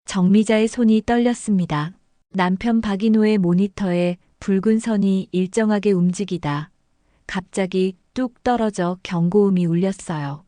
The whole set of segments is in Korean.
정미자의 손이 떨렸습니다. 남편 박인호의 모니터에 붉은 선이 일정하게 움직이다 갑자기 뚝 떨어져 경고음이 울렸어요.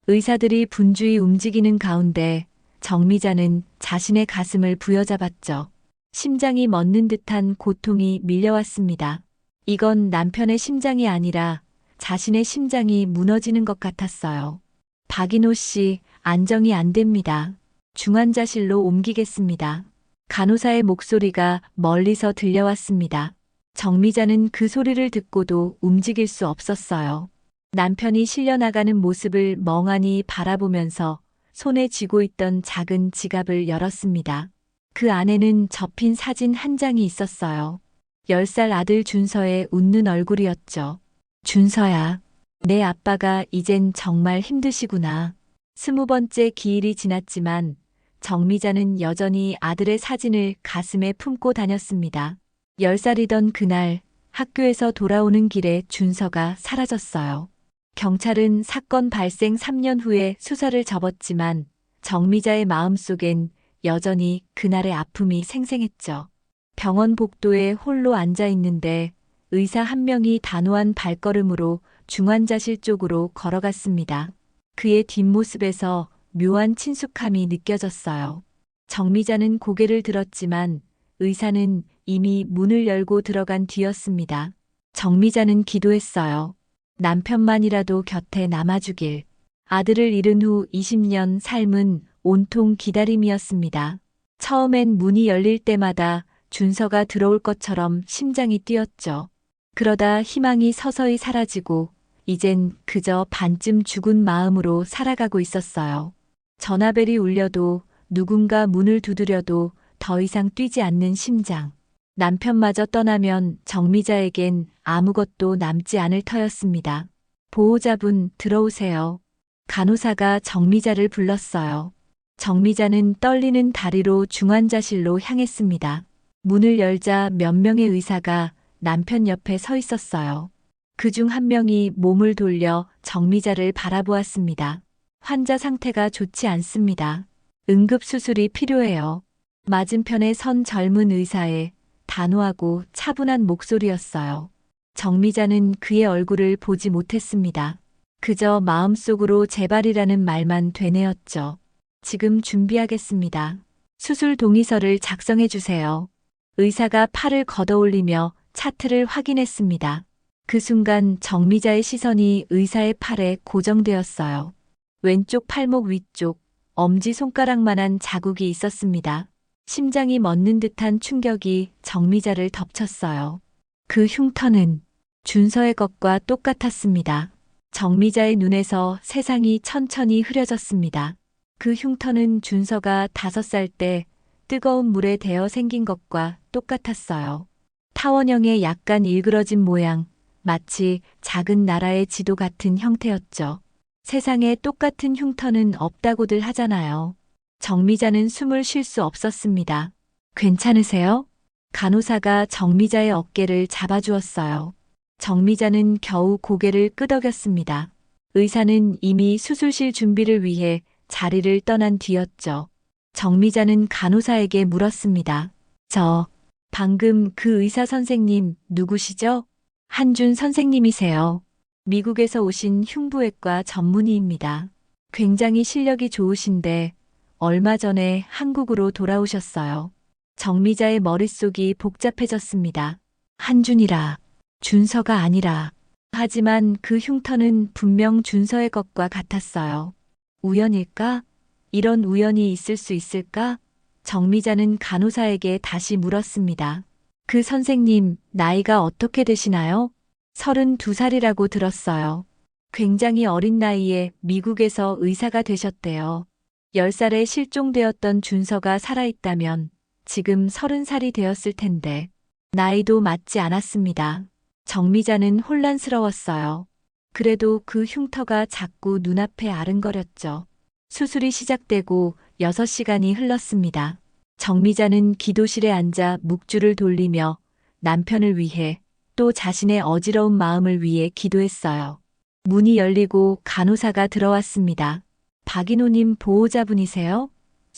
의사들이 분주히 움직이는 가운데 정미자는 자신의 가슴을 부여잡았죠. 심장이 멎는 듯한 고통이 밀려왔습니다. 이건 남편의 심장이 아니라 자신의 심장이 무너지는 것 같았어요. 박인호 씨, 안정이 안 됩니다. 중환자실로 옮기겠습니다. 간호사의 목소리가 멀리서 들려왔습니다. 정미자는 그 소리를 듣고도 움직일 수 없었어요. 남편이 실려나가는 모습을 멍하니 바라보면서 손에 쥐고 있던 작은 지갑을 열었습니다. 그 안에는 접힌 사진 한 장이 있었어요. 10살 아들 준서의 웃는 얼굴이었죠. 준서야, 내 아빠가 이젠 정말 힘드시구나. 20번째 기일이 지났지만 정미자는 여전히 아들의 사진을 가슴에 품고 다녔습니다. 10살이던 그날 학교에서 돌아오는 길에 준서가 사라졌어요. 경찰은 사건 발생 3년 후에 수사를 접었지만 정미자의 마음속엔 여전히 그날의 아픔이 생생했죠. 병원 복도에 홀로 앉아 있는데 의사 한 명이 단호한 발걸음으로 중환자실 쪽으로 걸어갔습니다. 그의 뒷모습에서 묘한 친숙함이 느껴졌어요. 정미자는 고개를 들었지만 의사는 이미 문을 열고 들어간 뒤였습니다. 정미자는 기도했어요. 남편만이라도 곁에 남아주길. 아들을 잃은 후 20년 삶은 온통 기다림이었습니다. 처음엔 문이 열릴 때마다 준서가 들어올 것처럼 심장이 뛰었죠. 그러다 희망이 서서히 사라지고 이젠 그저 반쯤 죽은 마음으로 살아가고 있었어요. 전화벨이 울려도 누군가 문을 두드려도 더 이상 뛰지 않는 심장. 남편마저 떠나면 정미자에겐 아무것도 남지 않을 터였습니다. 보호자분 들어오세요. 간호사가 정미자를 불렀어요. 정미자는 떨리는 다리로 중환자실로 향했습니다. 문을 열자 몇 명의 의사가 남편 옆에 서 있었어요. 그중 한 명이 몸을 돌려 정미자를 바라보았습니다. 환자 상태가 좋지 않습니다. 응급수술이 필요해요. 맞은편에 선 젊은 의사의 단호하고 차분한 목소리였어요. 정미자는 그의 얼굴을 보지 못했습니다. 그저 마음속으로 제발이라는 말만 되뇌었죠. 지금 준비하겠습니다. 수술 동의서를 작성해 주세요. 의사가 팔을 걷어올리며 차트를 확인했습니다. 그 순간 정미자의 시선이 의사의 팔에 고정되었어요. 왼쪽 팔목 위쪽, 엄지손가락만한 자국이 있었습니다. 심장이 멎는 듯한 충격이 정미자를 덮쳤어요. 그 흉터는 준서의 것과 똑같았습니다. 정미자의 눈에서 세상이 천천히 흐려졌습니다. 그 흉터는 준서가 5살 때 뜨거운 물에 데어 생긴 것과 똑같았어요. 타원형의 약간 일그러진 모양, 마치 작은 나라의 지도 같은 형태였죠. 세상에 똑같은 흉터는 없다고들 하잖아요. 정미자는 숨을 쉴 수 없었습니다. 괜찮으세요? 간호사가 정미자의 어깨를 잡아주었어요. 정미자는 겨우 고개를 끄덕였습니다. 의사는 이미 수술실 준비를 위해 자리를 떠난 뒤였죠. 정미자는 간호사에게 물었습니다. 방금 그 의사 선생님 누구시죠? 한준 선생님이세요. 미국에서 오신 흉부외과 전문의입니다. 굉장히 실력이 좋으신데 얼마 전에 한국으로 돌아오셨어요. 정미자의 머릿속이 복잡해졌습니다. 한준이라, 준서가 아니라. 하지만 그 흉터는 분명 준서의 것과 같았어요. 우연일까? 이런 우연이 있을 수 있을까? 정미자는 간호사에게 다시 물었습니다. 그 선생님, 나이가 어떻게 되시나요? 32살이라고 들었어요. 굉장히 어린 나이에 미국에서 의사가 되셨대요. 10살에 실종되었던 준서가 살아있다면 지금 30살이 되었을 텐데 나이도 맞지 않았습니다. 정미자는 혼란스러웠어요. 그래도 그 흉터가 자꾸 눈앞에 아른거렸죠. 수술이 시작되고 6시간이 흘렀습니다. 정미자는 기도실에 앉아 묵주를 돌리며 남편을 위해 또 자신의 어지러운 마음을 위해 기도했어요. 문이 열리고 간호사가 들어왔습니다. 박인호님 보호자분이세요?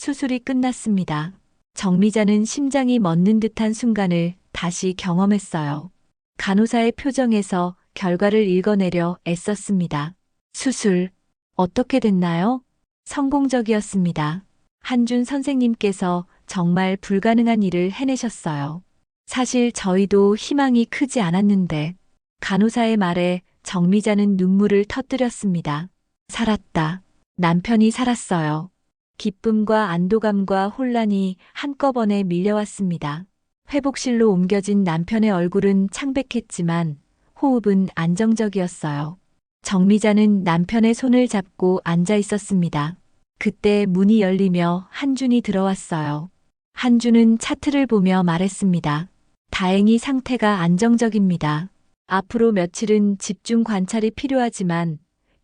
수술이 끝났습니다. 정미자는 심장이 멎는 듯한 순간을 다시 경험했어요. 간호사의 표정에서 결과를 읽어내려 애썼습니다. 수술, 어떻게 됐나요? 성공적이었습니다. 한준 선생님께서 정말 불가능한 일을 해내셨어요. 사실 저희도 희망이 크지 않았는데, 간호사의 말에 정미자는 눈물을 터뜨렸습니다. 살았다. 남편이 살았어요. 기쁨과 안도감과 혼란이 한꺼번에 밀려왔습니다. 회복실로 옮겨진 남편의 얼굴은 창백했지만 호흡은 안정적이었어요. 정미자는 남편의 손을 잡고 앉아 있었습니다. 그때 문이 열리며 한준이 들어왔어요. 한준은 차트를 보며 말했습니다. 다행히 상태가 안정적입니다. 앞으로 며칠은 집중 관찰이 필요하지만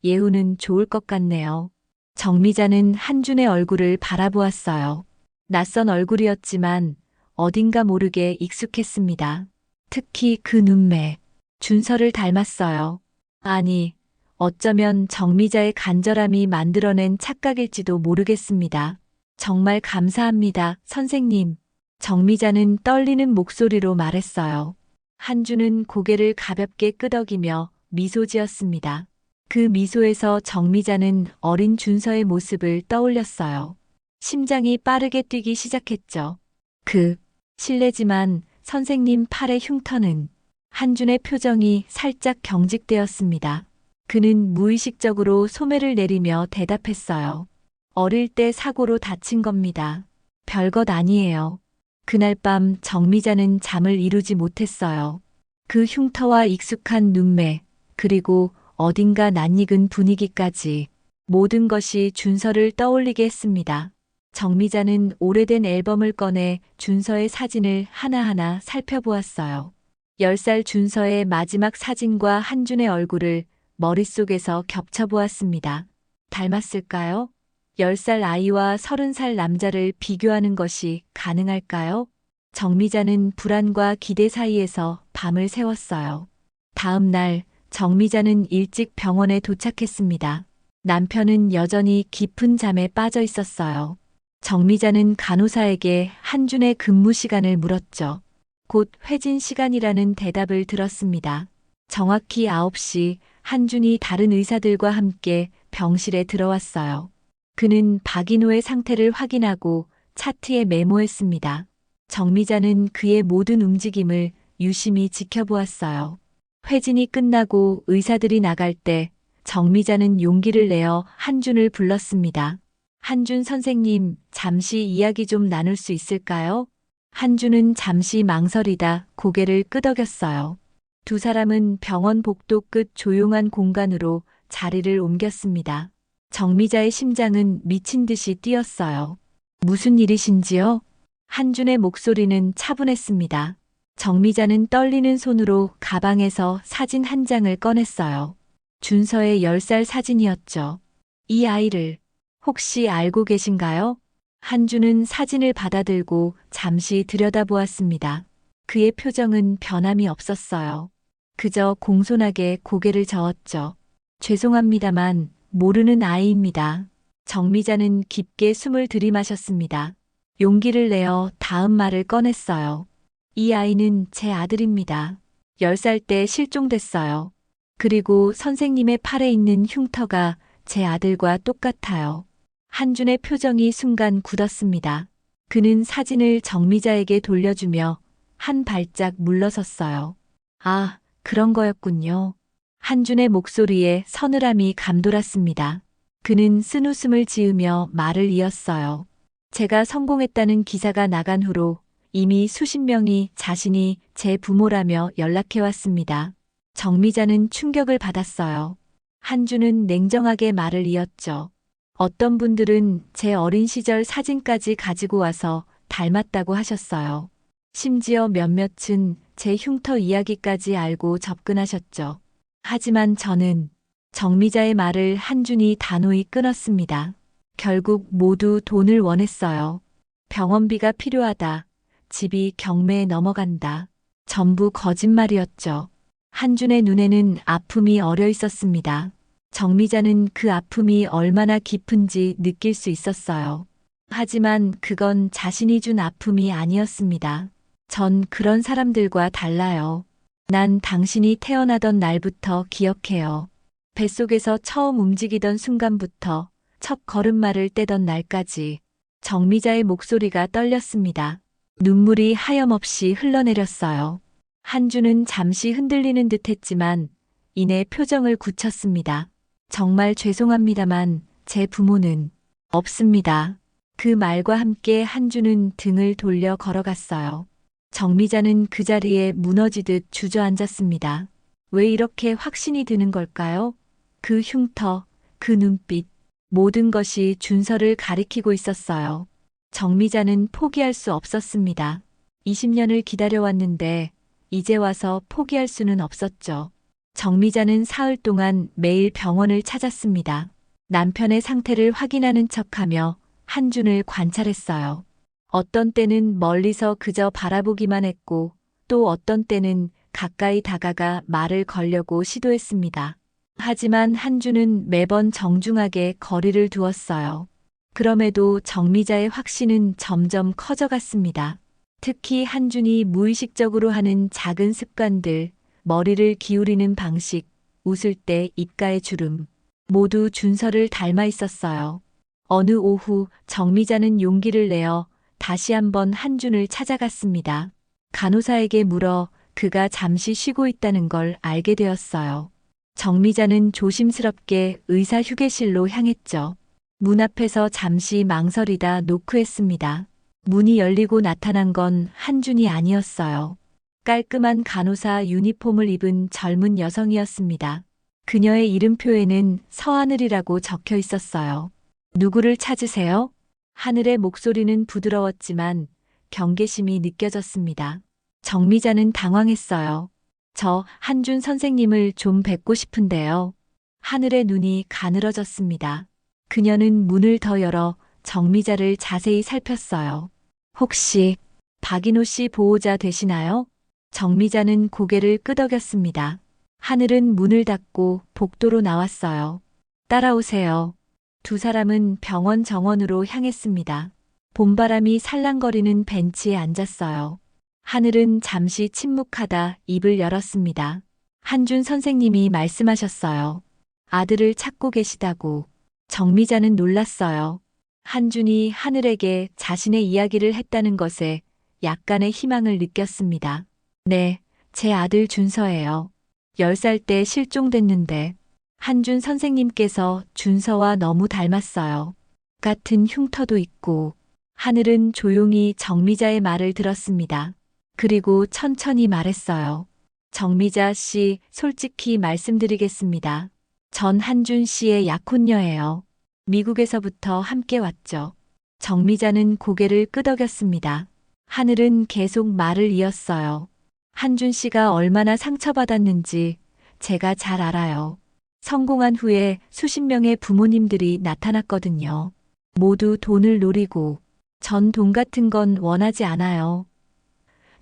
예후는 좋을 것 같네요. 정미자는 한준의 얼굴을 바라보았어요. 낯선 얼굴이었지만 어딘가 모르게 익숙했습니다. 특히 그 눈매, 준서를 닮았어요. 아니, 어쩌면 정미자의 간절함이 만들어낸 착각일지도 모르겠습니다. 정말 감사합니다, 선생님. 정미자는 떨리는 목소리로 말했어요. 한준은 고개를 가볍게 끄덕이며 미소 지었습니다. 그 미소에서 정미자는 어린 준서의 모습을 떠올렸어요. 심장이 빠르게 뛰기 시작했죠. 실례지만 선생님 팔의 흉터는. 한준의 표정이 살짝 경직되었습니다. 그는 무의식적으로 소매를 내리며 대답했어요. 어릴 때 사고로 다친 겁니다. 별것 아니에요. 그날 밤 정미자는 잠을 이루지 못했어요. 그 흉터와 익숙한 눈매, 그리고 어딘가 낯익은 분위기까지 모든 것이 준서를 떠올리게 했습니다. 정미자는 오래된 앨범을 꺼내 준서의 사진을 하나하나 살펴보았어요. 10살 준서의 마지막 사진과 한준의 얼굴을 머릿속에서 겹쳐보았습니다. 닮았을까요? 10살 아이와 30살 남자를 비교하는 것이 가능할까요? 정미자는 불안과 기대 사이에서 밤을 새웠어요. 다음 날 정미자는 일찍 병원에 도착했습니다. 남편은 여전히 깊은 잠에 빠져 있었어요. 정미자는 간호사에게 한준의 근무 시간을 물었죠. 곧 회진 시간이라는 대답을 들었습니다. 정확히 9시 한준이 다른 의사들과 함께 병실에 들어왔어요. 그는 박인호의 상태를 확인하고 차트에 메모했습니다. 정미자는 그의 모든 움직임을 유심히 지켜보았어요. 회진이 끝나고 의사들이 나갈 때 정미자는 용기를 내어 한준을 불렀습니다. 한준 선생님, 잠시 이야기 좀 나눌 수 있을까요? 한준은 잠시 망설이다 고개를 끄덕였어요. 두 사람은 병원 복도 끝 조용한 공간으로 자리를 옮겼습니다. 정미자의 심장은 미친 듯이 뛰었어요. 무슨 일이신지요? 한준의 목소리는 차분했습니다. 정미자는 떨리는 손으로 가방에서 사진 한 장을 꺼냈어요. 준서의 10살 사진이었죠. 이 아이를 혹시 알고 계신가요? 한준은 사진을 받아들고 잠시 들여다보았습니다. 그의 표정은 변함이 없었어요. 그저 공손하게 고개를 저었죠. 죄송합니다만 모르는 아이입니다. 정미자는 깊게 숨을 들이마셨습니다. 용기를 내어 다음 말을 꺼냈어요. 이 아이는 제 아들입니다. 10살 때 실종됐어요. 그리고 선생님의 팔에 있는 흉터가 제 아들과 똑같아요. 한준의 표정이 순간 굳었습니다. 그는 사진을 정미자에게 돌려주며 한 발짝 물러섰어요. 아, 그런 거였군요. 한준의 목소리에 서늘함이 감돌았습니다. 그는 쓴웃음을 지으며 말을 이었어요. 제가 성공했다는 기사가 나간 후로 이미 수십 명이 자신이 제 부모라며 연락해왔습니다. 정미자는 충격을 받았어요. 한준은 냉정하게 말을 이었죠. 어떤 분들은 제 어린 시절 사진까지 가지고 와서 닮았다고 하셨어요. 심지어 몇몇은 제 흉터 이야기까지 알고 접근하셨죠. 하지만 저는 정미자의 말을 한준이 단호히 끊었습니다. 결국 모두 돈을 원했어요. 병원비가 필요하다. 집이 경매에 넘어간다. 전부 거짓말이었죠. 한준의 눈에는 아픔이 어려 있었습니다. 정미자는 그 아픔이 얼마나 깊은지 느낄 수 있었어요. 하지만 그건 자신이 준 아픔이 아니었습니다. 전 그런 사람들과 달라요. 난 당신이 태어나던 날부터 기억해요. 뱃속에서 처음 움직이던 순간부터 첫 걸음마를 떼던 날까지 정미자의 목소리가 떨렸습니다. 눈물이 하염없이 흘러내렸어요. 한주는 잠시 흔들리는 듯 했지만 이내 표정을 굳혔습니다. 정말 죄송합니다만 제 부모는 없습니다. 그 말과 함께 한주는 등을 돌려 걸어갔어요. 정미자는 그 자리에 무너지듯 주저앉았습니다. 왜 이렇게 확신이 드는 걸까요? 그 흉터, 그 눈빛, 모든 것이 준서를 가리키고 있었어요. 정미자는 포기할 수 없었습니다. 20년을 기다려왔는데 이제 와서 포기할 수는 없었죠. 정미자는 사흘 동안 매일 병원을 찾았습니다. 남편의 상태를 확인하는 척하며 한준을 관찰했어요. 어떤 때는 멀리서 그저 바라보기만 했고 또 어떤 때는 가까이 다가가 말을 걸려고 시도했습니다. 하지만 한준은 매번 정중하게 거리를 두었어요. 그럼에도 정미자의 확신은 점점 커져갔습니다. 특히 한준이 무의식적으로 하는 작은 습관들, 머리를 기울이는 방식, 웃을 때 입가의 주름, 모두 준서를 닮아 있었어요. 어느 오후 정미자는 용기를 내어 다시 한번 한준을 찾아갔습니다. 간호사에게 물어 그가 잠시 쉬고 있다는 걸 알게 되었어요. 정미자는 조심스럽게 의사 휴게실로 향했죠. 문 앞에서 잠시 망설이다 노크했습니다. 문이 열리고 나타난 건 한준이 아니었어요. 깔끔한 간호사 유니폼을 입은 젊은 여성이었습니다. 그녀의 이름표에는 서하늘이라고 적혀 있었어요. 누구를 찾으세요? 하늘의 목소리는 부드러웠지만 경계심이 느껴졌습니다. 정미자는 당황했어요. 저 한준 선생님을 좀 뵙고 싶은데요. 하늘의 눈이 가늘어졌습니다. 그녀는 문을 더 열어 정미자를 자세히 살폈어요. 혹시 박인호 씨 보호자 되시나요? 정미자는 고개를 끄덕였습니다. 하늘은 문을 닫고 복도로 나왔어요. 따라오세요. 두 사람은 병원 정원으로 향했습니다. 봄바람이 살랑거리는 벤치에 앉았어요. 하늘은 잠시 침묵하다 입을 열었습니다. 한준 선생님이 말씀하셨어요. 아들을 찾고 계시다고. 정미자는 놀랐어요. 한준이 하늘에게 자신의 이야기를 했다는 것에 약간의 희망을 느꼈습니다. 네, 제 아들 준서예요. 10살 때 실종됐는데 한준 선생님께서 준서와 너무 닮았어요. 같은 흉터도 있고. 하늘은 조용히 정미자의 말을 들었습니다. 그리고 천천히 말했어요. 정미자 씨, 솔직히 말씀드리겠습니다. 전 한준 씨의 약혼녀예요. 미국에서부터 함께 왔죠. 정미자는 고개를 끄덕였습니다. 하늘은 계속 말을 이었어요. 한준 씨가 얼마나 상처받았는지 제가 잘 알아요. 성공한 후에 수십 명의 부모님들이 나타났거든요. 모두 돈을 노리고 전 돈 같은 건 원하지 않아요.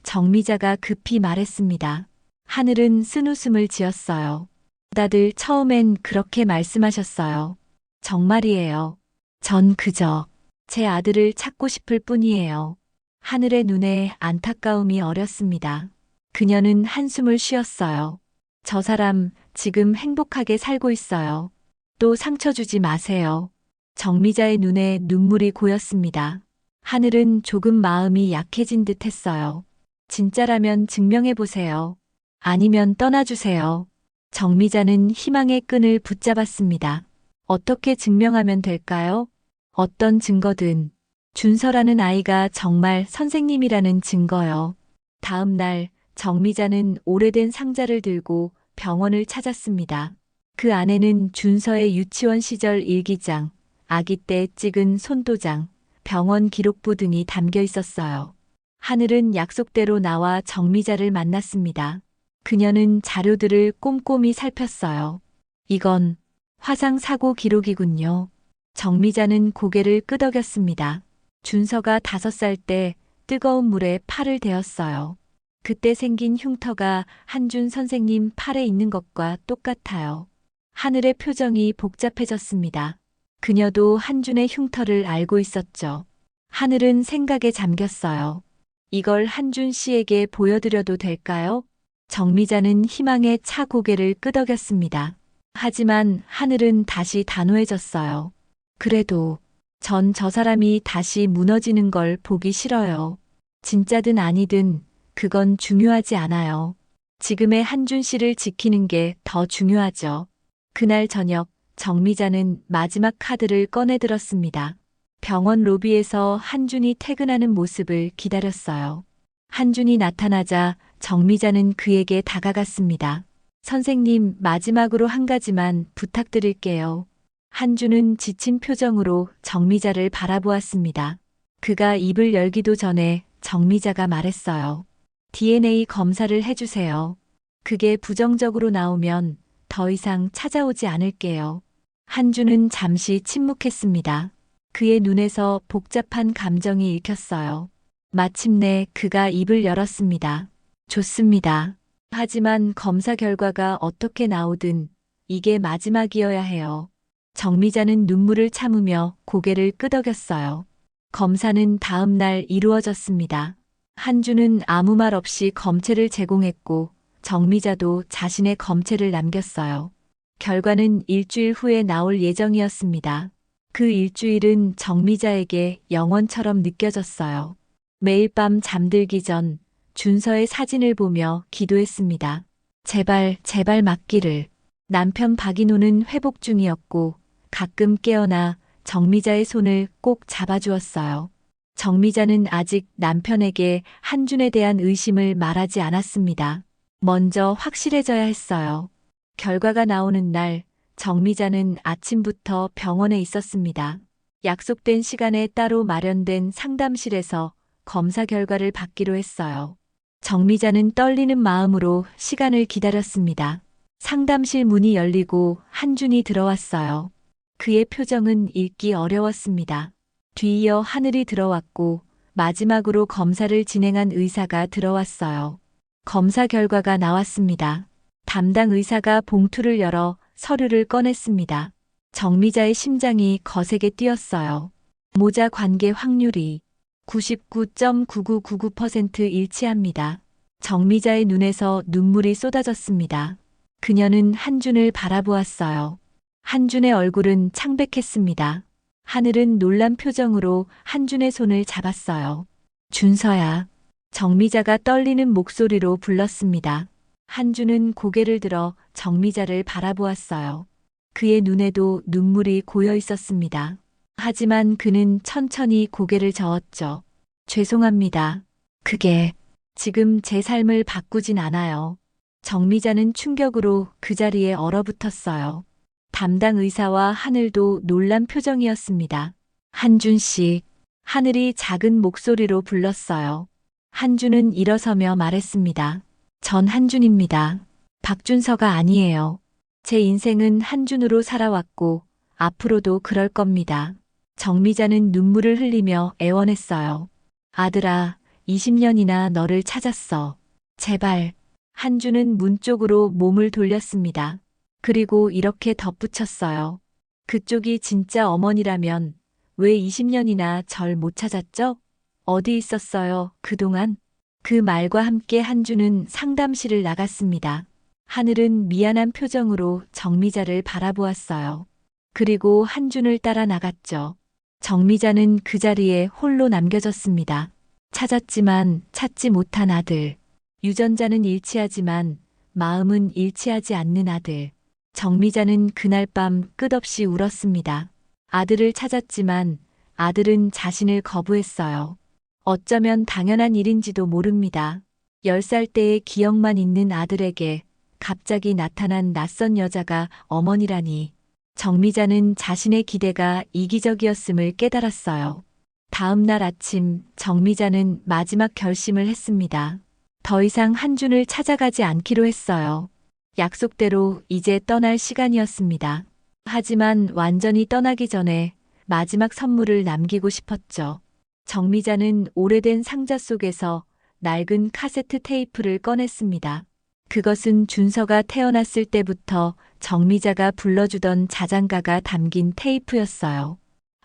정미자가 급히 말했습니다. 하늘은 쓴웃음을 지었어요. 다들 처음엔 그렇게 말씀하셨어요. 정말이에요. 전 그저 제 아들을 찾고 싶을 뿐이에요. 하늘의 눈에 안타까움이 어렸습니다. 그녀는 한숨을 쉬었어요. 저 사람 지금 행복하게 살고 있어요. 또 상처 주지 마세요. 정미자의 눈에 눈물이 고였습니다. 하늘은 조금 마음이 약해진 듯 했어요. 진짜라면 증명해보세요. 아니면 떠나주세요. 정미자는 희망의 끈을 붙잡았습니다. 어떻게 증명하면 될까요? 어떤 증거든. 준서라는 아이가 정말 선생님이라는 증거요. 다음 날 정미자는 오래된 상자를 들고 병원을 찾았습니다. 그 안에는 준서의 유치원 시절 일기장, 아기 때 찍은 손도장, 병원 기록부 등이 담겨 있었어요. 하늘은 약속대로 나와 정미자를 만났습니다. 그녀는 자료들을 꼼꼼히 살폈어요. 이건 화상 사고 기록이군요. 정미자는 고개를 끄덕였습니다. 준서가 5살 때 뜨거운 물에 팔을 데웠어요. 그때 생긴 흉터가 한준 선생님 팔에 있는 것과 똑같아요. 하늘의 표정이 복잡해졌습니다. 그녀도 한준의 흉터를 알고 있었죠. 하늘은 생각에 잠겼어요. 이걸 한준 씨에게 보여드려도 될까요? 정미자는 희망에 차 고개를 끄덕였습니다. 하지만 하늘은 다시 단호해졌어요. 그래도 전 저 사람이 다시 무너지는 걸 보기 싫어요. 진짜든 아니든 그건 중요하지 않아요. 지금의 한준 씨를 지키는 게 더 중요하죠. 그날 저녁 정미자는 마지막 카드를 꺼내들었습니다. 병원 로비에서 한준이 퇴근하는 모습을 기다렸어요. 한준이 나타나자 정미자는 그에게 다가갔습니다. 선생님, 마지막으로 한 가지만 부탁드릴게요. 한준은 지친 표정으로 정미자를 바라보았습니다. 그가 입을 열기도 전에 정미자가 말했어요. DNA 검사를 해주세요. 그게 부정적으로 나오면 더 이상 찾아오지 않을게요. 한준은 잠시 침묵했습니다. 그의 눈에서 복잡한 감정이 읽혔어요. 마침내 그가 입을 열었습니다. 좋습니다. 하지만 검사 결과가 어떻게 나오든 이게 마지막이어야 해요. 정미자는 눈물을 참으며 고개를 끄덕였어요. 검사는 다음 날 이루어졌습니다. 한주는 아무 말 없이 검체를 제공했고 정미자도 자신의 검체를 남겼어요. 결과는 일주일 후에 나올 예정이었습니다. 그 일주일은 정미자에게 영원처럼 느껴졌어요. 매일 밤 잠들기 전 준서의 사진을 보며 기도했습니다. 제발, 제발 맞기를. 남편 박인호는 회복 중이었고 가끔 깨어나 정미자의 손을 꼭 잡아주었어요. 정미자는 아직 남편에게 한준에 대한 의심을 말하지 않았습니다. 먼저 확실해져야 했어요. 결과가 나오는 날 정미자는 아침부터 병원에 있었습니다. 약속된 시간에 따로 마련된 상담실에서 검사 결과를 받기로 했어요. 정미자는 떨리는 마음으로 시간을 기다렸습니다. 상담실 문이 열리고 한준이 들어왔어요. 그의 표정은 읽기 어려웠습니다. 뒤이어 하늘이 들어왔고 마지막으로 검사를 진행한 의사가 들어왔어요. 검사 결과가 나왔습니다. 담당 의사가 봉투를 열어 서류를 꺼냈습니다. 정미자의 심장이 거세게 뛰었어요. 모자 관계 확률이 99.9999% 일치합니다. 정미자의 눈에서 눈물이 쏟아졌습니다. 그녀는 한준을 바라보았어요. 한준의 얼굴은 창백했습니다. 하늘은 놀란 표정으로 한준의 손을 잡았어요. 준서야. 정미자가 떨리는 목소리로 불렀습니다. 한준은 고개를 들어 정미자를 바라보았어요. 그의 눈에도 눈물이 고여 있었습니다. 하지만 그는 천천히 고개를 저었죠. 죄송합니다. 그게 지금 제 삶을 바꾸진 않아요. 정미자는 충격으로 그 자리에 얼어붙었어요. 담당 의사와 하늘도 놀란 표정이었습니다. 한준 씨. 하늘이 작은 목소리로 불렀어요. 한준은 일어서며 말했습니다. 전 한준입니다. 박준서가 아니에요. 제 인생은 한준으로 살아왔고 앞으로도 그럴 겁니다. 정미자는 눈물을 흘리며 애원했어요. 아들아, 20년이나 너를 찾았어. 제발. 한준은 문 쪽으로 몸을 돌렸습니다. 그리고 이렇게 덧붙였어요. 그쪽이 진짜 어머니라면 왜 20년이나 절 못 찾았죠? 어디 있었어요, 그동안? 그 말과 함께 한준은 상담실을 나갔습니다. 하늘은 미안한 표정으로 정미자를 바라보았어요. 그리고 한준을 따라 나갔죠. 정미자는 그 자리에 홀로 남겨졌습니다. 찾았지만 찾지 못한 아들. 유전자는 일치하지만 마음은 일치하지 않는 아들. 정미자는 그날 밤 끝없이 울었습니다. 아들을 찾았지만 아들은 자신을 거부했어요. 어쩌면 당연한 일인지도 모릅니다. 10살 때의 기억만 있는 아들에게 갑자기 나타난 낯선 여자가 어머니라니. 정미자는 자신의 기대가 이기적이었음을 깨달았어요. 다음 날 아침 정미자는 마지막 결심을 했습니다. 더 이상 한준을 찾아가지 않기로 했어요. 약속대로 이제 떠날 시간이었습니다. 하지만 완전히 떠나기 전에 마지막 선물을 남기고 싶었죠. 정미자는 오래된 상자 속에서 낡은 카세트 테이프를 꺼냈습니다. 그것은 준서가 태어났을 때부터 정미자가 불러주던 자장가가 담긴 테이프였어요.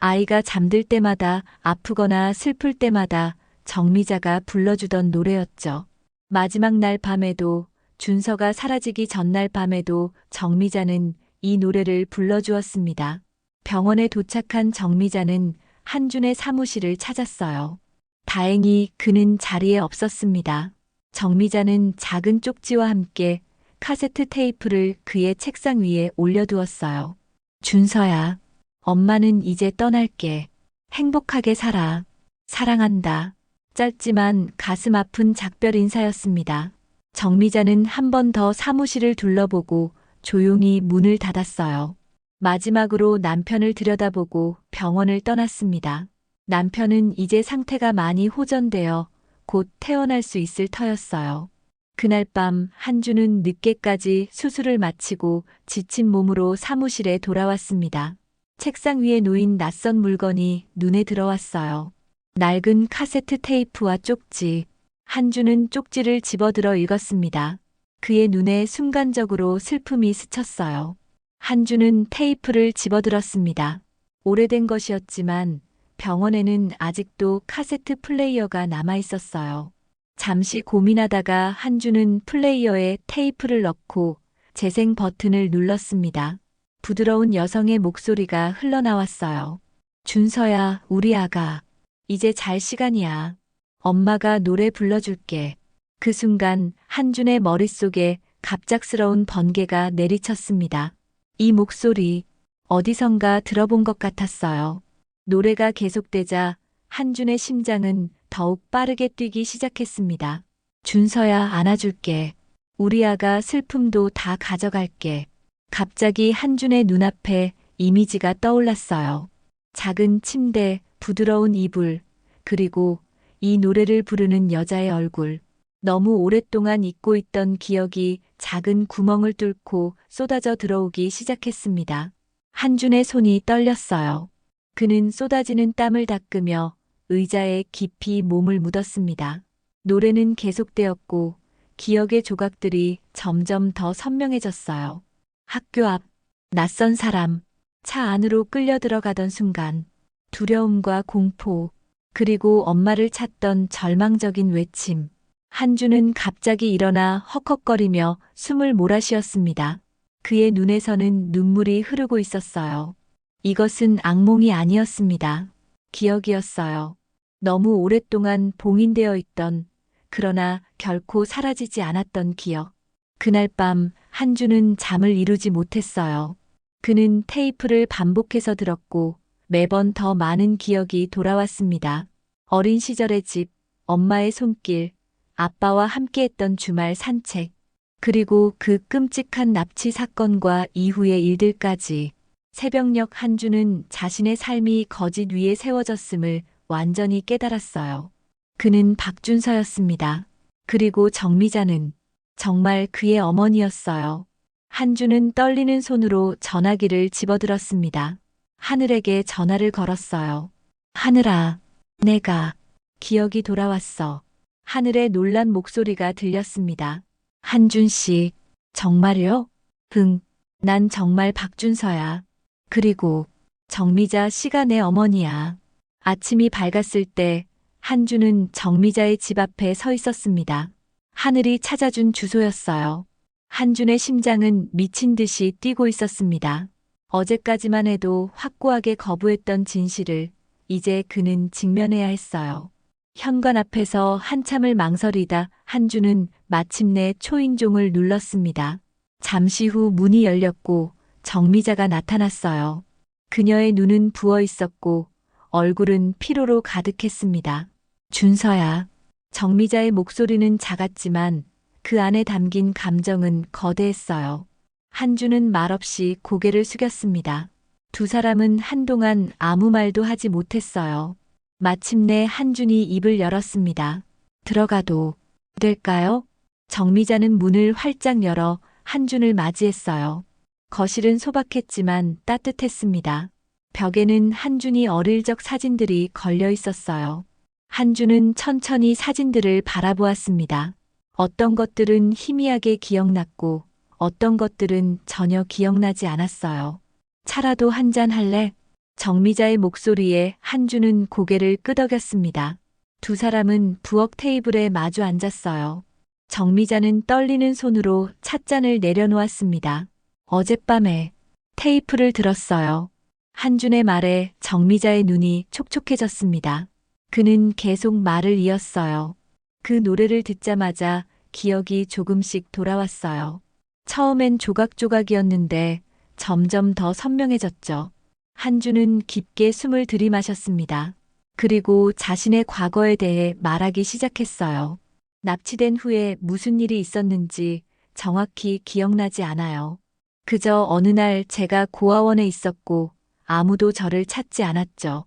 아이가 잠들 때마다 아프거나 슬플 때마다 정미자가 불러주던 노래였죠. 마지막 날 밤에도 준서가 사라지기 전날 밤에도 정미자는 이 노래를 불러주었습니다. 병원에 도착한 정미자는 한준의 사무실을 찾았어요. 다행히 그는 자리에 없었습니다. 정미자는 작은 쪽지와 함께 카세트 테이프를 그의 책상 위에 올려두었어요. 준서야, 엄마는 이제 떠날게. 행복하게 살아. 사랑한다. 짧지만 가슴 아픈 작별 인사였습니다. 정미자는 한 번 더 사무실을 둘러보고 조용히 문을 닫았어요. 마지막으로 남편을 들여다보고 병원을 떠났습니다. 남편은 이제 상태가 많이 호전되어 곧 퇴원할 수 있을 터였어요. 그날 밤 한주는 늦게까지 수술을 마치고 지친 몸으로 사무실에 돌아왔습니다. 책상 위에 놓인 낯선 물건이 눈에 들어왔어요. 낡은 카세트 테이프와 쪽지. 한주는 쪽지를 집어들어 읽었습니다. 그의 눈에 순간적으로 슬픔이 스쳤어요. 한주는 테이프를 집어들었습니다. 오래된 것이었지만 병원에는 아직도 카세트 플레이어가 남아 있었어요. 잠시 고민하다가 한주는 플레이어에 테이프를 넣고 재생 버튼을 눌렀습니다. 부드러운 여성의 목소리가 흘러나왔어요. 준서야, 우리 아가. 이제 잘 시간이야. 엄마가 노래 불러줄게. 그 순간 한준의 머릿속에 갑작스러운 번개가 내리쳤습니다. 이 목소리, 어디선가 들어본 것 같았어요. 노래가 계속되자 한준의 심장은 더욱 빠르게 뛰기 시작했습니다. 준서야, 안아줄게. 우리 아가 슬픔도 다 가져갈게. 갑자기 한준의 눈앞에 이미지가 떠올랐어요. 작은 침대, 부드러운 이불, 그리고 이 노래를 부르는 여자의 얼굴. 너무 오랫동안 잊고 있던 기억이 작은 구멍을 뚫고 쏟아져 들어오기 시작했습니다. 한준의 손이 떨렸어요. 그는 쏟아지는 땀을 닦으며 의자에 깊이 몸을 묻었습니다. 노래는 계속되었고 기억의 조각들이 점점 더 선명해졌어요. 학교 앞, 낯선 사람, 차 안으로 끌려 들어가던 순간, 두려움과 공포, 그리고 엄마를 찾던 절망적인 외침. 한주는 갑자기 일어나 헉헉거리며 숨을 몰아쉬었습니다. 그의 눈에서는 눈물이 흐르고 있었어요. 이것은 악몽이 아니었습니다. 기억이었어요. 너무 오랫동안 봉인되어 있던, 그러나 결코 사라지지 않았던 기억. 그날 밤 한주는 잠을 이루지 못했어요. 그는 테이프를 반복해서 들었고 매번 더 많은 기억이 돌아왔습니다. 어린 시절의 집, 엄마의 손길, 아빠와 함께했던 주말 산책, 그리고 그 끔찍한 납치 사건과 이후의 일들까지. 새벽녘 한주는 자신의 삶이 거짓 위에 세워졌음을 완전히 깨달았어요. 그는 박준서였습니다. 그리고 정미자는 정말 그의 어머니였어요. 한주는 떨리는 손으로 전화기를 집어들었습니다. 하늘에게 전화를 걸었어요. 하늘아, 내가. 기억이 돌아왔어. 하늘의 놀란 목소리가 들렸습니다. 한준 씨, 정말요? 응, 난 정말 박준서야. 그리고 정미자 씨가 내 어머니야. 아침이 밝았을 때 한주는 정미자의 집 앞에 서 있었습니다. 하늘이 찾아준 주소였어요. 한준의 심장은 미친 듯이 뛰고 있었습니다. 어제까지만 해도 확고하게 거부했던 진실을 이제 그는 직면해야 했어요. 현관 앞에서 한참을 망설이다 한준은 마침내 초인종을 눌렀습니다. 잠시 후 문이 열렸고 정미자가 나타났어요. 그녀의 눈은 부어 있었고 얼굴은 피로로 가득했습니다. 준서야. 정미자의 목소리는 작았지만 그 안에 담긴 감정은 거대했어요. 한주는 말없이 고개를 숙였습니다. 두 사람은 한동안 아무 말도 하지 못했어요. 마침내 한준이 입을 열었습니다. 들어가도 될까요? 정미자는 문을 활짝 열어 한준을 맞이했어요. 거실은 소박했지만 따뜻했습니다. 벽에는 한준이 어릴 적 사진들이 걸려 있었어요. 한준은 천천히 사진들을 바라보았습니다. 어떤 것들은 희미하게 기억났고 어떤 것들은 전혀 기억나지 않았어요. 차라도 한잔 할래? 정미자의 목소리에 한주는 고개를 끄덕였습니다. 두 사람은 부엌 테이블에 마주 앉았어요. 정미자는 떨리는 손으로 찻잔을 내려놓았습니다. 어젯밤에 테이프를 들었어요. 한준의 말에 정미자의 눈이 촉촉해졌습니다. 그는 계속 말을 이었어요. 그 노래를 듣자마자 기억이 조금씩 돌아왔어요. 처음엔 조각조각이었는데 점점 더 선명해졌죠. 한준은 깊게 숨을 들이마셨습니다. 그리고 자신의 과거에 대해 말하기 시작했어요. 납치된 후에 무슨 일이 있었는지 정확히 기억나지 않아요. 그저 어느 날 제가 고아원에 있었고 아무도 저를 찾지 않았죠.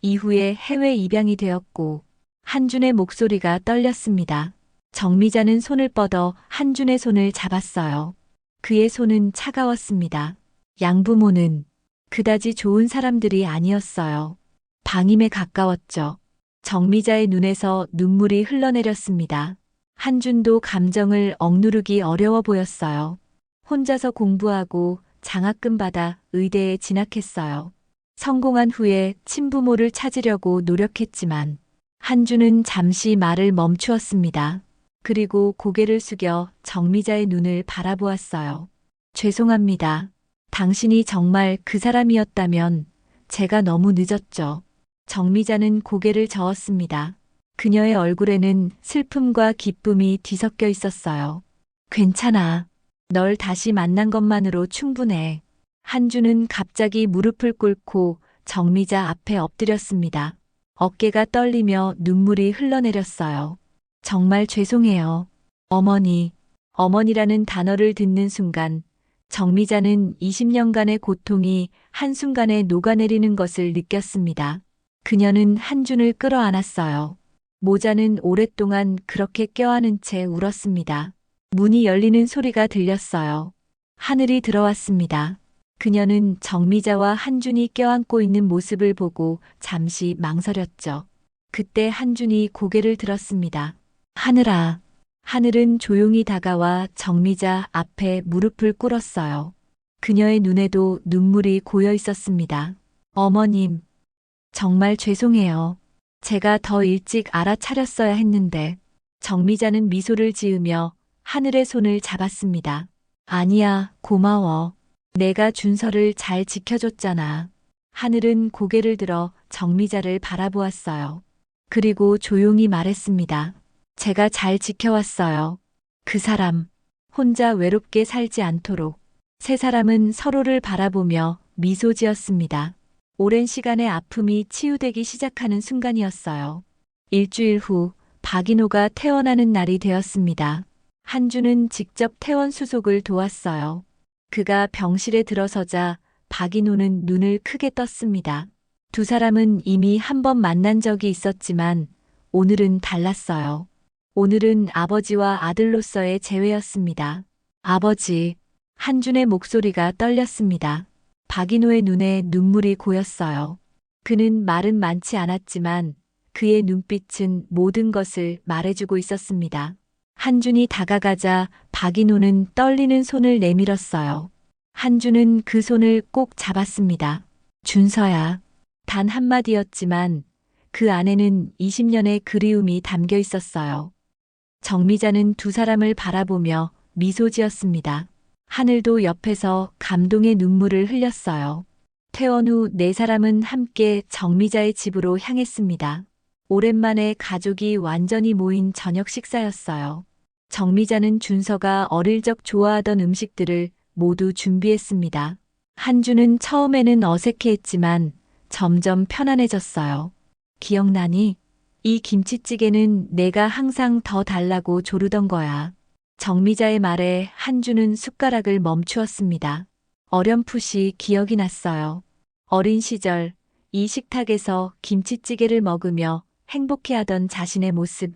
이후에 해외 입양이 되었고 한준의 목소리가 떨렸습니다. 정미자는 손을 뻗어 한준의 손을 잡았어요. 그의 손은 차가웠습니다. 양부모는 그다지 좋은 사람들이 아니었어요. 방임에 가까웠죠. 정미자의 눈에서 눈물이 흘러내렸습니다. 한준도 감정을 억누르기 어려워 보였어요. 혼자서 공부하고 장학금 받아 의대에 진학했어요. 성공한 후에 친부모를 찾으려고 노력했지만 한준은 잠시 말을 멈추었습니다. 그리고 고개를 숙여 정미자의 눈을 바라보았어요. 죄송합니다. 당신이 정말 그 사람이었다면 제가 너무 늦었죠. 정미자는 고개를 저었습니다. 그녀의 얼굴에는 슬픔과 기쁨이 뒤섞여 있었어요. 괜찮아. 널 다시 만난 것만으로 충분해. 한주는 갑자기 무릎을 꿇고 정미자 앞에 엎드렸습니다. 어깨가 떨리며 눈물이 흘러내렸어요. 정말 죄송해요. 어머니. 어머니라는 단어를 듣는 순간 정미자는 20년간의 고통이 한순간에 녹아내리는 것을 느꼈습니다. 그녀는 한준을 끌어안았어요. 모자는 오랫동안 그렇게 껴안은 채 울었습니다. 문이 열리는 소리가 들렸어요. 하늘이 들어왔습니다. 그녀는 정미자와 한준이 껴안고 있는 모습을 보고 잠시 망설였죠. 그때 한준이 고개를 들었습니다. 하늘아. 하늘은 조용히 다가와 정미자 앞에 무릎을 꿇었어요. 그녀의 눈에도 눈물이 고여 있었습니다. 어머님, 정말 죄송해요. 제가 더 일찍 알아차렸어야 했는데. 정미자는 미소를 지으며 하늘의 손을 잡았습니다. 아니야, 고마워. 내가 준서를 잘 지켜줬잖아. 하늘은 고개를 들어 정미자를 바라보았어요. 그리고 조용히 말했습니다. 제가 잘 지켜왔어요. 그 사람, 혼자 외롭게 살지 않도록. 세 사람은 서로를 바라보며 미소 지었습니다. 오랜 시간의 아픔이 치유되기 시작하는 순간이었어요. 일주일 후 박인호가 퇴원하는 날이 되었습니다. 한주는 직접 퇴원 수속을 도왔어요. 그가 병실에 들어서자 박인호는 눈을 크게 떴습니다. 두 사람은 이미 한 번 만난 적이 있었지만 오늘은 달랐어요. 오늘은 아버지와 아들로서의 재회였습니다. 아버지, 한준의 목소리가 떨렸습니다. 박인호의 눈에 눈물이 고였어요. 그는 말은 많지 않았지만 그의 눈빛은 모든 것을 말해주고 있었습니다. 한준이 다가가자 박인호는 떨리는 손을 내밀었어요. 한준은 그 손을 꼭 잡았습니다. 준서야. 단 한마디였지만 그 안에는 20년의 그리움이 담겨 있었어요. 정미자는 두 사람을 바라보며 미소 지었습니다. 하늘도 옆에서 감동의 눈물을 흘렸어요. 퇴원 후 네 사람은 함께 정미자의 집으로 향했습니다. 오랜만에 가족이 완전히 모인 저녁 식사였어요. 정미자는 준서가 어릴 적 좋아하던 음식들을 모두 준비했습니다. 한주는 처음에는 어색해했지만 점점 편안해졌어요. 기억나니? 이 김치찌개는 내가 항상 더 달라고 조르던 거야. 정미자의 말에 한주는 숟가락을 멈추었습니다. 어렴풋이 기억이 났어요. 어린 시절 이 식탁에서 김치찌개를 먹으며 행복해하던 자신의 모습.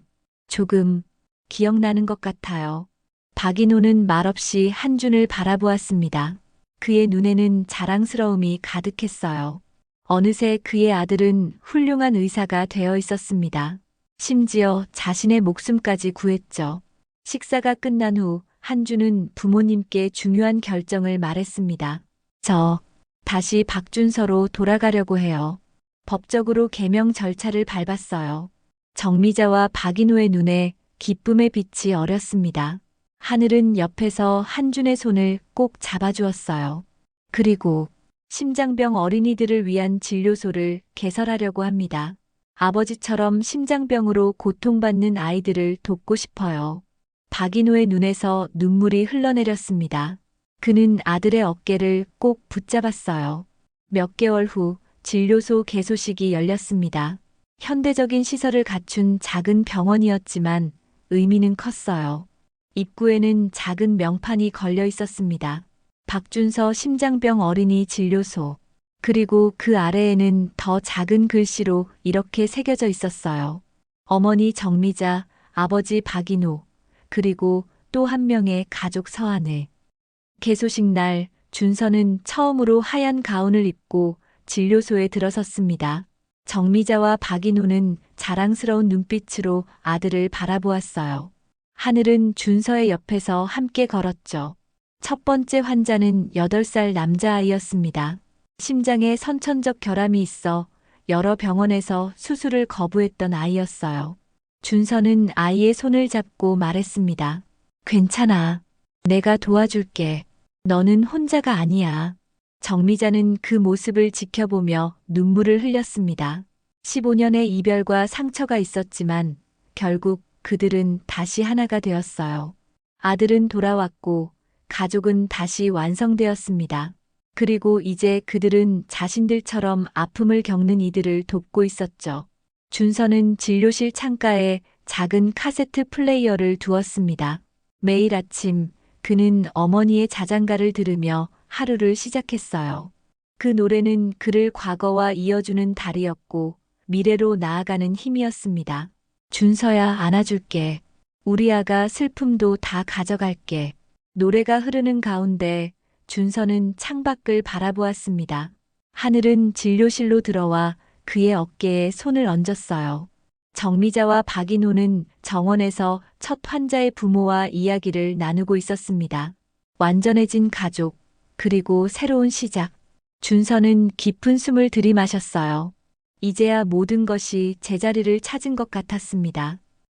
조금 기억나는 것 같아요. 박인호는 말없이 한준을 바라보았습니다. 그의 눈에는 자랑스러움이 가득했어요. 어느새 그의 아들은 훌륭한 의사가 되어 있었습니다. 심지어 자신의 목숨까지 구했죠. 식사가 끝난 후 한준은 부모님께 중요한 결정을 말했습니다. 저 다시 박준서로 돌아가려고 해요. 법적으로 개명 절차를 밟았어요. 정미자와 박인호의 눈에 기쁨의 빛이 어렸습니다. 하늘은 옆에서 한준의 손을 꼭 잡아주었어요. 그리고 심장병 어린이들을 위한 진료소를 개설하려고 합니다. 아버지처럼 심장병으로 고통받는 아이들을 돕고 싶어요. 박인호의 눈에서 눈물이 흘러내렸습니다. 그는 아들의 어깨를 꼭 붙잡았어요. 몇 개월 후 진료소 개소식이 열렸습니다. 현대적인 시설을 갖춘 작은 병원이었지만 의미는 컸어요. 입구에는 작은 명판이 걸려 있었습니다. 박준서 심장병 어린이 진료소. 그리고 그 아래에는 더 작은 글씨로 이렇게 새겨져 있었어요. 어머니 정미자, 아버지 박인호, 그리고 또 한 명의 가족 서한을. 개소식 날 준서는 처음으로 하얀 가운을 입고 진료소에 들어섰습니다. 정미자와 박인호는 자랑스러운 눈빛으로 아들을 바라보았어요. 하늘은 준서의 옆에서 함께 걸었죠. 첫 번째 환자는 8살 남자아이였습니다. 심장에 선천적 결함이 있어 여러 병원에서 수술을 거부했던 아이였어요. 준서는 아이의 손을 잡고 말했습니다. 괜찮아. 내가 도와줄게. 너는 혼자가 아니야. 정미자는 그 모습을 지켜보며 눈물을 흘렸습니다. 15년의 이별과 상처가 있었지만 결국 그들은 다시 하나가 되었어요. 아들은 돌아왔고 가족은 다시 완성되었습니다. 그리고 이제 그들은 자신들처럼 아픔을 겪는 이들을 돕고 있었죠. 준서는 진료실 창가에 작은 카세트 플레이어를 두었습니다. 매일 아침 그는 어머니의 자장가를 들으며 하루를 시작했어요. 그 노래는 그를 과거와 이어주는 달이었고 미래로 나아가는 힘이었습니다. 준서야, 안아줄게. 우리 아가 슬픔도 다 가져갈게. 노래가 흐르는 가운데 준서는 창밖을 바라보았습니다. 하늘은 진료실로 들어와 그의 어깨에 손을 얹었어요. 정미자와 박인호는 정원에서 첫 환자의 부모와 이야기를 나누고 있었습니다. 완전해진 가족, 그리고 새로운 시작. 준서는 깊은 숨을 들이마셨어요. 이제야 모든 것이 제자리를 찾은 것 같았습니다.